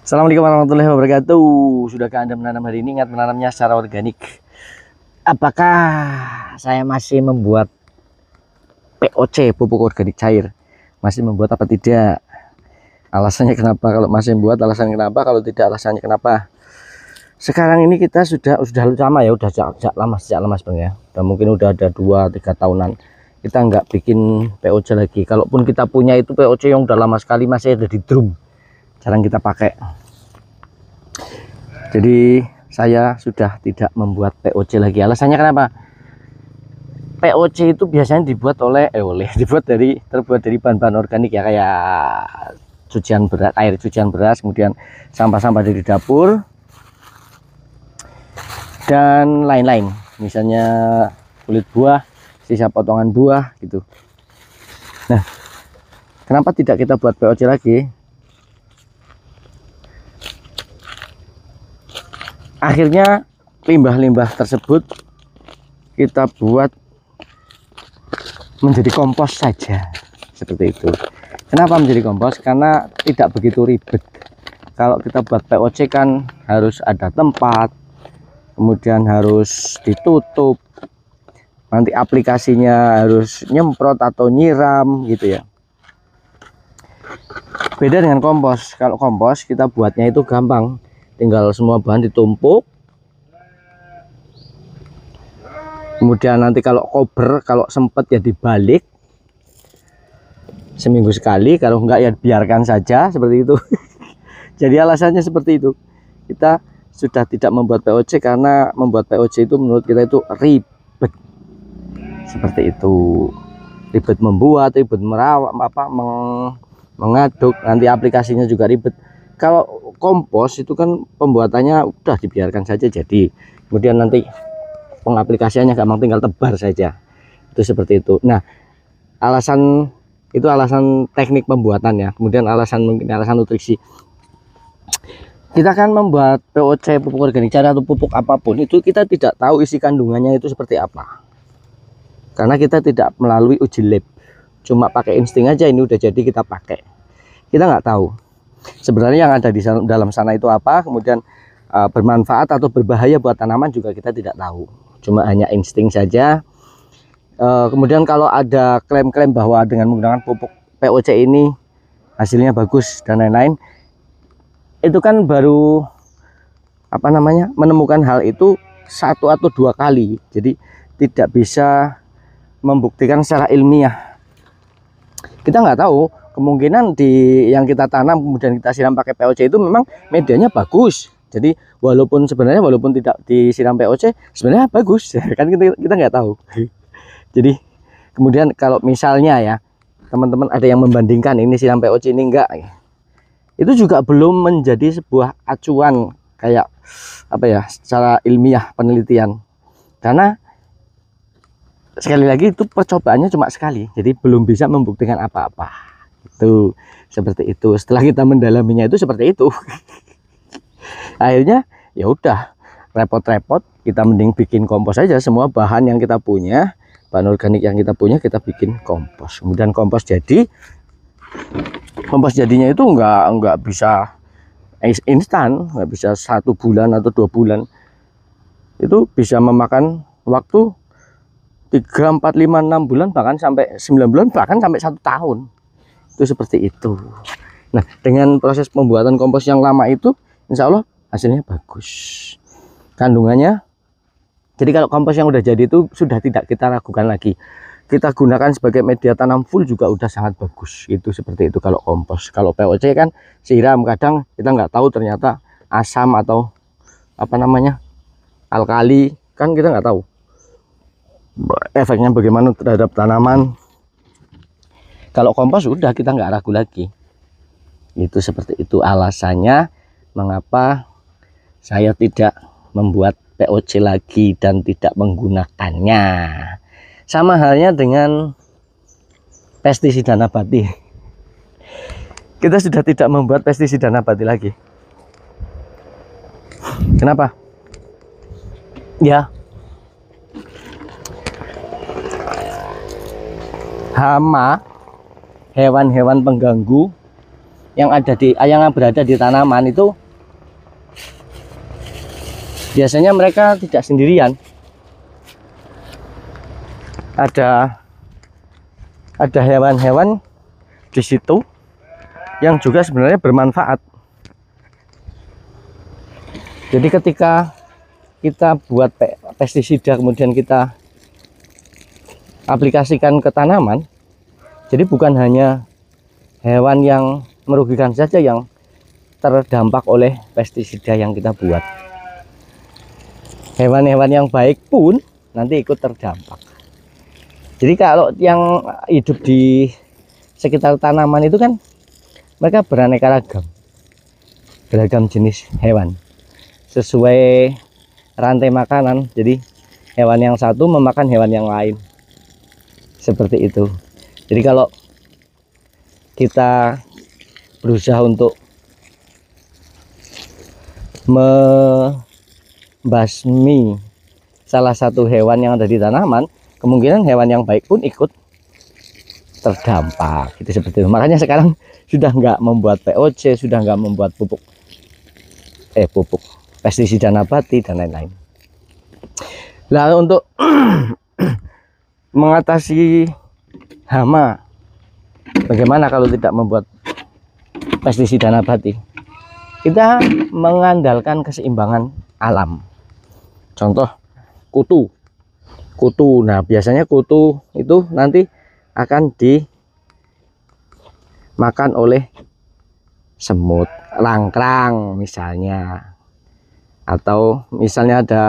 Assalamualaikum warahmatullahi wabarakatuh. Sudahkah Anda menanam hari ini? Ingat menanamnya secara organik. Apakah saya masih membuat POC, pupuk organik cair? Masih membuat apa tidak? Alasannya kenapa kalau masih membuat, alasannya kenapa, kalau tidak alasannya kenapa? Sekarang ini kita sudah lama ya, sejak lama sebenarnya. Dan mungkin udah ada 2-3 tahunan kita nggak bikin POC lagi. Kalaupun kita punya itu POC yang udah lama sekali masih ada di drum, jarang kita pakai. Jadi saya sudah tidak membuat POC lagi. Alasannya kenapa? POC itu biasanya dibuat terbuat dari bahan-bahan organik ya, kayak cucian beras, air cucian beras, kemudian sampah-sampah dari dapur dan lain-lain. Misalnya kulit buah, sisa potongan buah gitu. Nah, kenapa tidak kita buat POC lagi? Akhirnya limbah-limbah tersebut kita buat menjadi kompos saja, seperti itu. Kenapa menjadi kompos? Karena tidak begitu ribet. Kalau kita buat POC kan harus ada tempat, kemudian harus ditutup, nanti aplikasinya harus nyemprot atau nyiram gitu ya. Beda dengan kompos. Kalau kompos kita buatnya itu gampang, tinggal semua bahan ditumpuk, kemudian nanti kalau kober, kalau sempet ya dibalik seminggu sekali, kalau enggak ya biarkan saja seperti itu. Jadi alasannya seperti itu. Kita sudah tidak membuat POC karena membuat POC itu menurut kita itu ribet, seperti itu. Ribet membuat, ribet merawat, mengaduk, nanti aplikasinya juga ribet. Kalau kompos itu kan pembuatannya udah dibiarkan saja jadi, kemudian nanti pengaplikasiannya gampang, tinggal tebar saja, itu seperti itu. Nah, alasan itu alasan teknik pembuatannya. Kemudian mungkin alasan nutrisi. Kita kan membuat POC, pupuk organik cair atau pupuk apapun itu kita tidak tahu isi kandungannya itu seperti apa, karena kita tidak melalui uji lab, cuma pakai insting aja, ini udah jadi kita pakai. Kita nggak tahu sebenarnya yang ada di dalam sana itu apa, kemudian bermanfaat atau berbahaya buat tanaman juga kita tidak tahu, cuma hanya insting saja. Kemudian kalau ada klaim-klaim bahwa dengan menggunakan pupuk POC ini hasilnya bagus dan lain-lain, itu kan baru menemukan hal itu 1 atau 2 kali, jadi tidak bisa membuktikan secara ilmiah. Kita nggak tahu, kemungkinan di yang kita tanam kemudian kita siram pakai POC itu memang medianya bagus. Jadi walaupun tidak disiram POC sebenarnya bagus kan, kita nggak tahu. Jadi kemudian kalau misalnya ya teman-teman ada yang membandingkan ini siram POC ini enggak, itu juga belum menjadi sebuah acuan kayak secara ilmiah penelitian, karena sekali lagi itu percobaannya cuma sekali, jadi belum bisa membuktikan apa-apa. Itu seperti itu. Setelah kita mendalaminya itu seperti itu. Akhirnya ya udah, repot-repot, kita mending bikin kompos aja. Semua bahan yang kita punya, bahan organik yang kita punya, kita bikin kompos. Kemudian kompos jadinya itu nggak bisa instan, nggak bisa 1 bulan atau 2 bulan. Itu bisa memakan waktu 3, 4, 5, 6 bulan, bahkan sampai 9 bulan, bahkan sampai 1 tahun. Itu seperti itu. Nah, dengan proses pembuatan kompos yang lama itu insya Allah hasilnya bagus kandungannya. Jadi kalau kompos yang udah jadi itu sudah tidak kita ragukan lagi, kita gunakan sebagai media tanam full juga udah sangat bagus. Itu seperti itu kalau kompos. Kalau POC kan siram, kadang kita nggak tahu ternyata asam atau alkali, kan kita nggak tahu efeknya bagaimana terhadap tanaman. Kalau kompos udah kita nggak ragu lagi. Itu seperti itu alasannya mengapa saya tidak membuat POC lagi dan tidak menggunakannya. Sama halnya dengan pestisida nabati. Kita sudah tidak membuat pestisida nabati lagi. Kenapa? Ya, hama, hewan-hewan pengganggu yang berada di tanaman itu biasanya mereka tidak sendirian. Ada hewan-hewan di situ yang juga sebenarnya bermanfaat. Jadi ketika kita buat pestisida kemudian kita aplikasikan ke tanaman, jadi bukan hanya hewan yang merugikan saja yang terdampak oleh pestisida yang kita buat. Hewan-hewan yang baik pun nanti ikut terdampak. Jadi kalau yang hidup di sekitar tanaman itu kan mereka beraneka ragam, beragam jenis hewan sesuai rantai makanan. Jadi hewan yang satu memakan hewan yang lain, seperti itu. Jadi kalau kita berusaha untuk membasmi salah satu hewan yang ada di tanaman, kemungkinan hewan yang baik pun ikut terdampak. Itu seperti itu. Makanya sekarang sudah nggak membuat POC, sudah nggak membuat pupuk pestisida nabati dan lain-lain. Nah, untuk mengatasi hama, bagaimana kalau tidak membuat pestisida nabati? Kita mengandalkan keseimbangan alam. Contoh kutu. Nah, biasanya kutu itu nanti akan dimakan oleh semut, langkrang misalnya, atau misalnya ada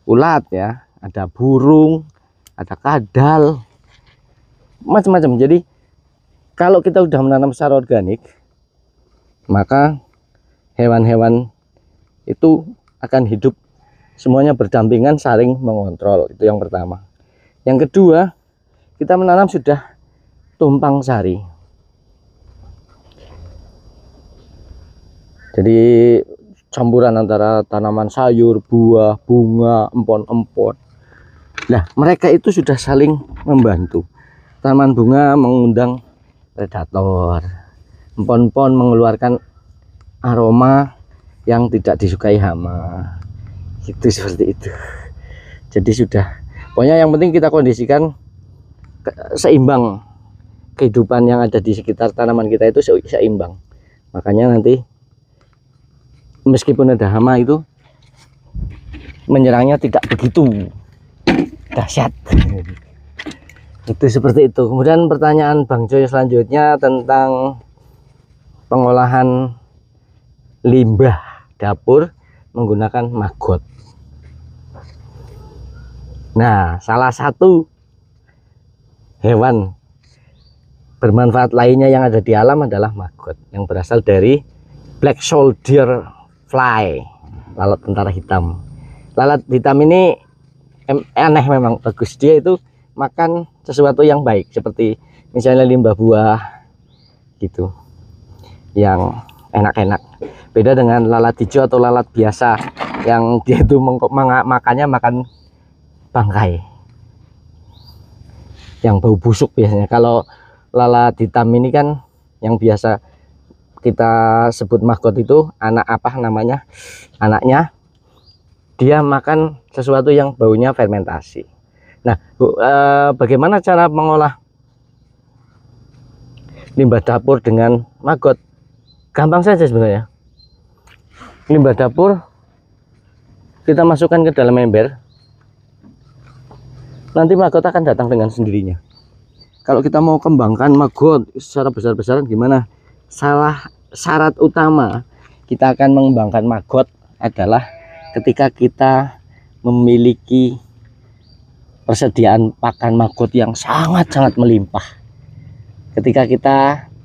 ulat ya, ada burung, ada kadal, macam-macam. Jadi kalau kita sudah menanam secara organik, maka hewan-hewan itu akan hidup semuanya berdampingan, saling mengontrol. Itu yang pertama. Yang kedua, kita menanam sudah tumpang sari. Jadi campuran antara tanaman sayur, buah, bunga, empon-empon. Nah, mereka itu sudah saling membantu. Tanaman bunga mengundang predator, empon-empon mengeluarkan aroma yang tidak disukai hama. Itu seperti itu. Jadi sudah, pokoknya yang penting kita kondisikan seimbang, kehidupan yang ada di sekitar tanaman kita itu seimbang. Makanya nanti meskipun ada hama itu menyerangnya tidak begitu dahsyat. Itu seperti itu. Kemudian pertanyaan Bang Joy selanjutnya tentang pengolahan limbah dapur menggunakan maggot. Nah, salah satu hewan bermanfaat lainnya yang ada di alam adalah maggot yang berasal dari black soldier fly, lalat tentara hitam. Lalat hitam ini aneh memang, bagus. Dia itu makan sesuatu yang baik, seperti misalnya limbah buah gitu, yang enak-enak. Beda dengan lalat hijau atau lalat biasa yang dia itu makannya makan bangkai yang bau busuk biasanya. Kalau lalat hitam ini kan yang biasa kita sebut maggot itu anak apa namanya, anaknya dia makan sesuatu yang baunya fermentasi. Nah, bagaimana cara mengolah limbah dapur dengan maggot? Gampang saja sebenarnya. Limbah dapur kita masukkan ke dalam ember, nanti maggot akan datang dengan sendirinya. Kalau kita mau kembangkan maggot secara besar-besaran gimana? Syarat utama kita akan mengembangkan maggot adalah ketika kita memiliki persediaan pakan maggot yang sangat-sangat melimpah. Ketika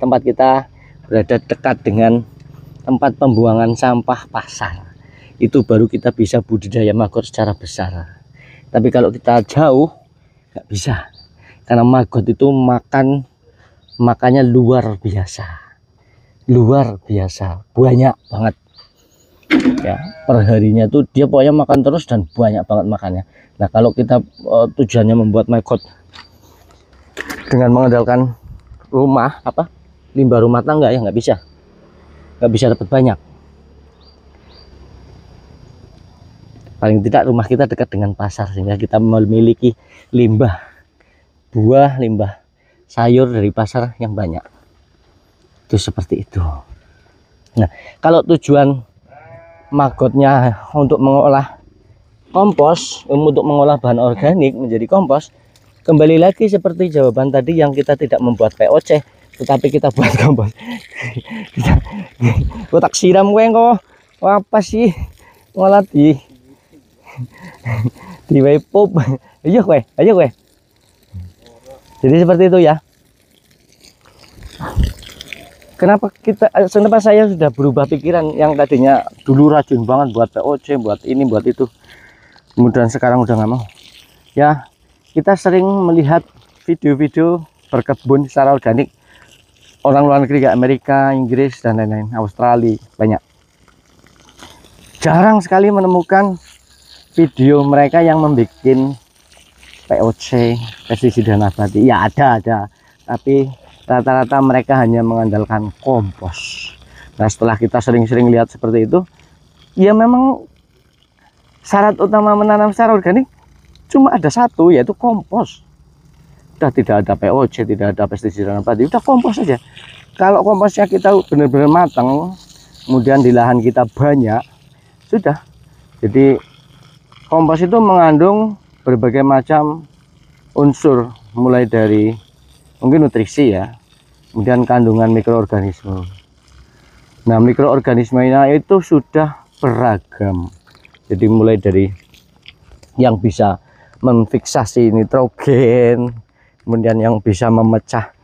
tempat kita berada dekat dengan tempat pembuangan sampah pasar, itu baru kita bisa budidaya maggot secara besar. Tapi kalau kita jauh nggak bisa, karena maggot itu makannya luar biasa, banyak banget ya. Perharinya tuh dia pokoknya makan terus dan banyak banget makannya. Nah, kalau kita tujuannya membuat maggot dengan mengandalkan limbah rumah tangga, ya nggak bisa. nggak bisa dapat banyak. Paling tidak rumah kita dekat dengan pasar sehingga kita memiliki limbah buah, limbah sayur dari pasar yang banyak. Itu seperti itu. Nah, kalau tujuan magotnya untuk mengolah kompos, untuk mengolah bahan organik menjadi kompos, kembali lagi seperti jawaban tadi yang kita tidak membuat POC, tetapi kita buat kompos. Kita tak siram gue kok. Apa sih ngolah di pop. Ayo gue. Jadi seperti itu ya. Kenapa saya sudah berubah pikiran yang tadinya dulu rajin banget buat POC, buat ini, buat itu. Kemudian sekarang udah nggak mau. Ya, kita sering melihat video-video berkebun secara organik. Orang luar negeri kayak Amerika, Inggris, dan lain-lain, Australia, banyak. Jarang sekali menemukan video mereka yang membuat POC, pestisida nabati. Ya ada. Tapi rata-rata mereka hanya mengandalkan kompos. Nah, setelah kita sering-sering lihat seperti itu, ya memang syarat utama menanam secara organik cuma ada satu, yaitu kompos. Udah tidak ada POC, tidak ada pestisida nabati, udah kompos saja. Kalau komposnya kita benar-benar matang, kemudian di lahan kita banyak, sudah. Jadi kompos itu mengandung berbagai macam unsur, mulai dari mungkin nutrisi ya, kemudian kandungan mikroorganisme. Nah, mikroorganismenya itu sudah beragam. Jadi mulai dari yang bisa memfiksasi nitrogen, kemudian yang bisa memecah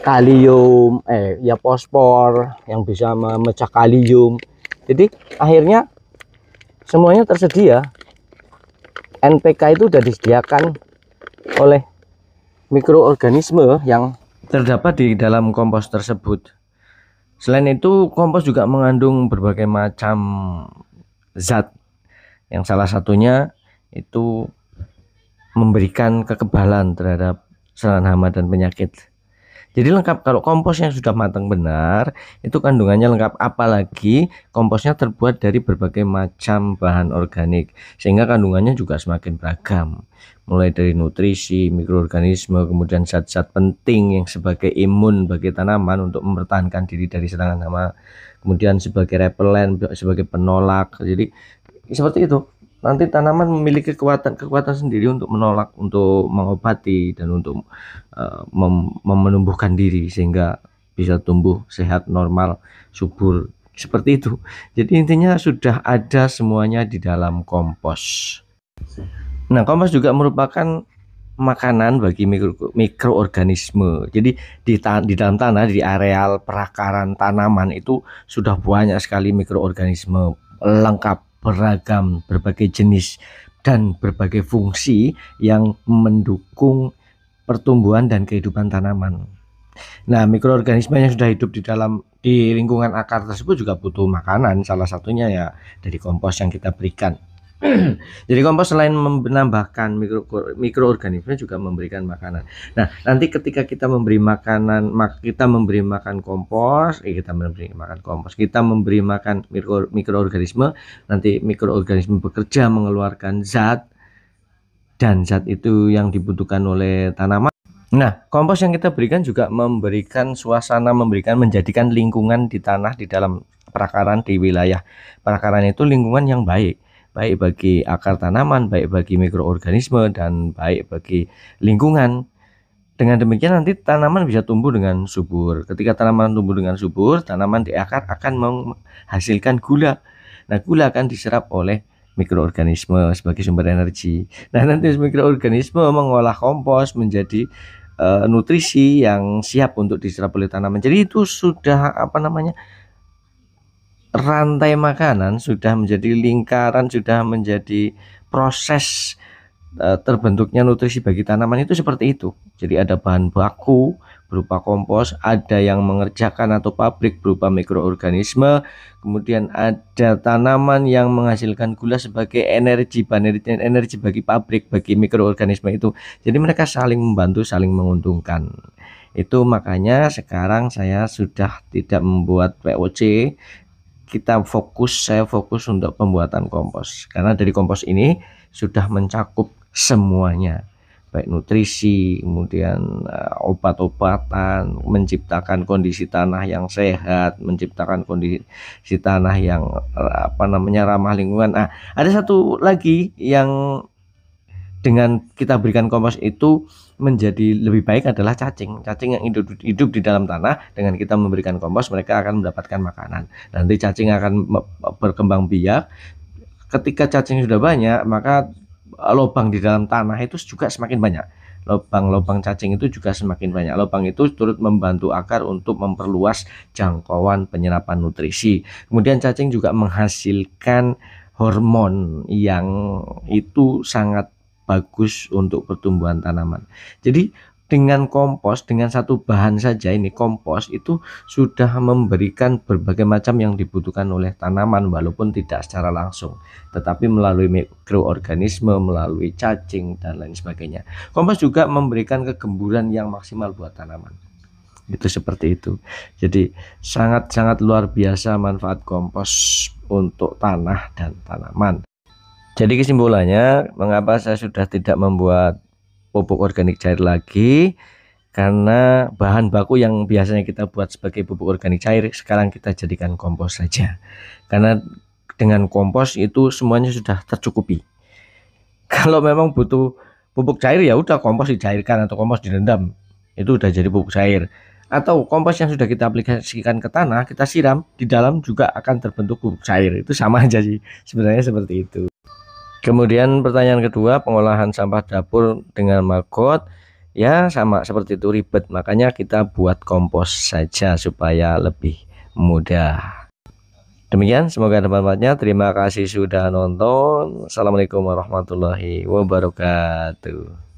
kalium, ya fosfor, yang bisa memecah kalium. Jadi akhirnya semuanya tersedia. NPK itu sudah disediakan oleh mikroorganisme yang terdapat di dalam kompos tersebut. Selain itu, kompos juga mengandung berbagai macam zat, yang salah satunya itu memberikan kekebalan terhadap serangan hama dan penyakit. Jadi lengkap. Kalau kompos yang sudah matang benar, itu kandungannya lengkap. Apalagi komposnya terbuat dari berbagai macam bahan organik, sehingga kandungannya juga semakin beragam. Mulai dari nutrisi, mikroorganisme, kemudian zat-zat penting yang sebagai imun bagi tanaman untuk mempertahankan diri dari serangan hama, kemudian sebagai repelen, sebagai penolak. Jadi seperti itu. Nanti tanaman memiliki kekuatan sendiri untuk menolak, untuk mengobati, dan untuk menumbuhkan diri sehingga bisa tumbuh sehat, normal, subur, seperti itu. Jadi intinya sudah ada semuanya di dalam kompos. Nah, kompos juga merupakan makanan bagi mikroorganisme. Jadi di dalam tanah, di areal perakaran tanaman itu sudah banyak sekali mikroorganisme, lengkap, beragam, berbagai jenis dan berbagai fungsi yang mendukung pertumbuhan dan kehidupan tanaman. Nah, mikroorganisme yang sudah hidup di lingkungan akar tersebut juga butuh makanan, salah satunya ya dari kompos yang kita berikan. Jadi kompos selain menambahkan mikroorganisme juga memberikan makanan. Nah, nanti ketika kita memberi makanan, kita memberi makan kompos, kita memberi makan mikroorganisme, nanti mikroorganisme bekerja mengeluarkan zat, dan zat itu yang dibutuhkan oleh tanaman. Nah, kompos yang kita berikan juga memberikan suasana, menjadikan lingkungan di tanah, di dalam perakaran, di wilayah perakaran itu lingkungan yang baik bagi akar tanaman, baik bagi mikroorganisme, dan baik bagi lingkungan. Dengan demikian nanti tanaman bisa tumbuh dengan subur. Ketika tanaman tumbuh dengan subur, tanaman di akar akan menghasilkan gula. Nah, gula akan diserap oleh mikroorganisme sebagai sumber energi. Nah, nanti mikroorganisme mengolah kompos menjadi nutrisi yang siap untuk diserap oleh tanaman. Jadi itu sudah rantai makanan, sudah menjadi lingkaran, sudah menjadi proses terbentuknya nutrisi bagi tanaman itu seperti itu. Jadi ada bahan baku berupa kompos, ada yang mengerjakan atau pabrik berupa mikroorganisme, kemudian ada tanaman yang menghasilkan gula sebagai energi bagi pabrik, bagi mikroorganisme itu. Jadi mereka saling membantu, saling menguntungkan. Itu makanya sekarang saya sudah tidak membuat POC. Saya fokus untuk pembuatan kompos, karena dari kompos ini sudah mencakup semuanya, baik nutrisi, kemudian obat-obatan, menciptakan kondisi tanah yang sehat, menciptakan kondisi tanah yang ramah lingkungan. Nah, ada satu lagi yang dengan kita berikan kompos itu menjadi lebih baik adalah cacing yang hidup di dalam tanah. Dengan kita memberikan kompos, mereka akan mendapatkan makanan. Nanti cacing akan berkembang biak. Ketika cacing sudah banyak, maka lubang di dalam tanah itu juga semakin banyak. Lubang-lubang cacing itu juga semakin banyak. Lubang itu turut membantu akar untuk memperluas jangkauan penyerapan nutrisi. Kemudian cacing juga menghasilkan hormon yang itu sangat bagus untuk pertumbuhan tanaman. Jadi dengan kompos, dengan satu bahan saja ini kompos itu sudah memberikan berbagai macam yang dibutuhkan oleh tanaman, walaupun tidak secara langsung, tetapi melalui mikroorganisme, melalui cacing dan lain sebagainya. Kompos juga memberikan kegemburan yang maksimal buat tanaman. Itu seperti itu. Jadi sangat-sangat luar biasa manfaat kompos untuk tanah dan tanaman. Jadi kesimpulannya, mengapa saya sudah tidak membuat pupuk organik cair lagi? Karena bahan baku yang biasanya kita buat sebagai pupuk organik cair, sekarang kita jadikan kompos saja. Karena dengan kompos itu semuanya sudah tercukupi. Kalau memang butuh pupuk cair, ya udah kompos dicairkan atau kompos direndam, itu udah jadi pupuk cair. Atau kompos yang sudah kita aplikasikan ke tanah, kita siram, di dalam juga akan terbentuk pupuk cair. Itu sama aja sih, sebenarnya seperti itu. Kemudian pertanyaan kedua, pengolahan sampah dapur dengan maggot, ya sama seperti itu, ribet. Makanya kita buat kompos saja supaya lebih mudah. Demikian, semoga ada manfaatnya. Terima kasih sudah nonton. Assalamualaikum warahmatullahi wabarakatuh.